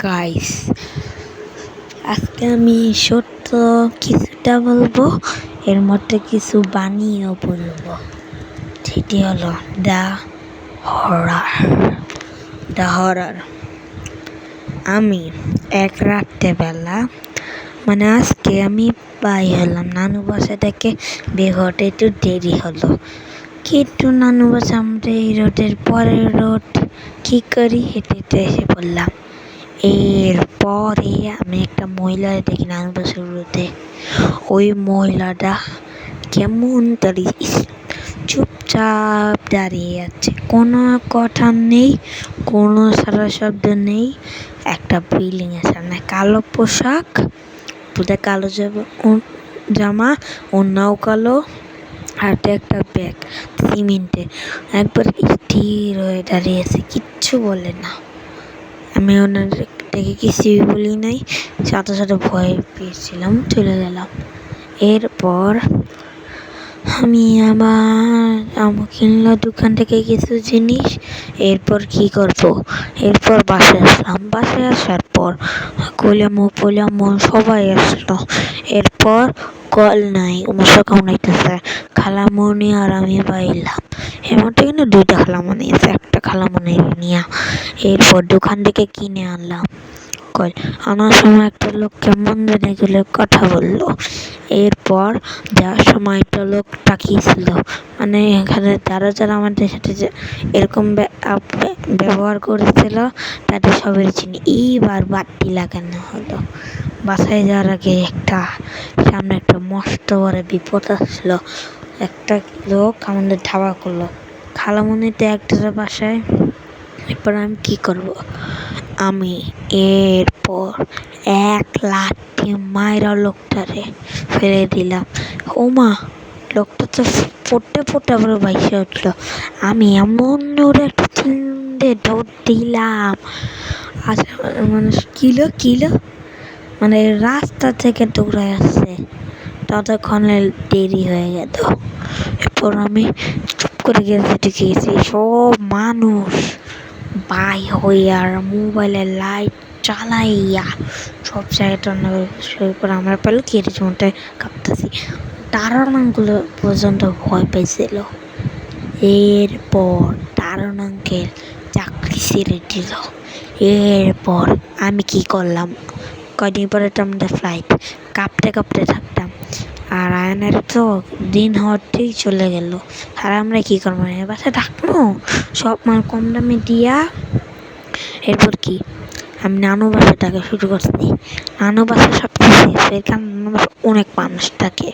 Guys, আজকে আমি সত্য কিছুটা বলবো, এর মধ্যে কিছু বানিয়েও বলবো। সেটি হলো দ্য হরর। আমি এক রাত্রেবেলা আজকে আমি হলাম নানু বাসা থেকে বের হতে একটু দেরি হলো, কিন্তু নানু বাসা আমাদের এই রোডের পরের রোড। কি করি, হেঁটে হেঁটে এসে পড়লাম। এরপরে আমি একটা মহিলা দেখি নানু বাসার রোডে। ওই মহিলাটা কেমন চুপচাপ দাঁড়িয়ে আছে, কোনো কথা নেই, কোনো সারা শব্দ নেই। একটা বিল্ডিং এর সামনে কালো পোশাক, কালো জামা, অন্যও কালো, হাতে একটা ব্যাগ, সিমেন্টে একবার স্থির হয়ে দাঁড়িয়েছে, কিচ্ছু বলে না। আমি ওনার দেখে কিছুই বলি নাই, সাথে সাথে ভয় পেয়েছিলাম, চলে গেলাম। এরপর আমি কিনলো দোকান থেকে কিছু জিনিস। এরপর কি করব, এরপর বাসায় আসলাম। বাসায় আসার পর কইলাম সবাই আসলো। এরপর কল নাই, মশা কামড়াইতেছে। খালামণি আর আমি বাইলাম। এর মধ্যে কিন্তু দুইটা খালামণি আছে, একটা খালামণি নিয়া এরপর দোকান থেকে কিনে আনলাম। আনার সময় একটা লোক কেমন জানি গেলে কথা বললো। এরপর যাওয়ার সময় একটা লোক তাকিয়েছিল, এখানে যারা আমাদের সাথে যে এরকম ব্যবহার করেছিল তাদের সবাই চিনি। এইবার বাড়তি লাগানো হলো। বাসায় যাওয়ার আগে সামনে একটা মস্ত বড় বিপদ আসলো। একটা লোক আমাদের ধাওয়া করলো, খালামণিতে একটা বাসায়। এরপর আমি কি করব, আমি এরপর এক লাঠি মাইরা লোকটারে ফেলে দিলাম। ওমা, লোকটা তো পড়তে আবার বাইসে উঠলো। আমি এমন জোরে একটা চিল্লে দৌড় দিলাম। আচ্ছা, কিলো রাস্তা থেকে দৌড়ায় আসছে, ততক্ষণে দেরি হয়ে গেল। এরপর আমি চুপ করে গেছি, সব মানুষ বাই হইয়া মোবাইলের লাইট চালাইয়া সব জায়গাটা করে আমরা পেলো কেটে মনটা কাঁপতেছি। তারানাগুলো পর্যন্ত ভয় পেয়েছিল। এরপর তারানাকে চাকরি ছেড়ে দিল। এরপর আমি কি করলাম, কয়দিন পরে তো আমাদের ফ্লাইট, কাঁপতে থাকতাম। আর আয়নের তো দিন হওয়াতেই চলে গেল। আর আমরা কি করবো, বাসায় থাকবো সব মাল কম দামে দিয়া। এরপর কি, আমি নানু বাসায় থাকা শুরু করছি। নানু বাসা সব কিছু কারণ নানু বাসা অনেক মানুষ থাকে।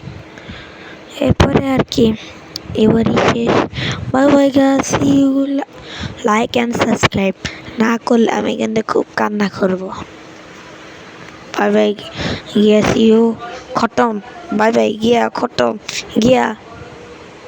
এরপরে আর কি, এবারই শেষ। Bye bye guys, like and subscribe না করলে আমি কিন্তু খুব কান্না করবো। বাই বাই, গিয়া খতম। বাই বাই, গিয়া খতম, গিয়া।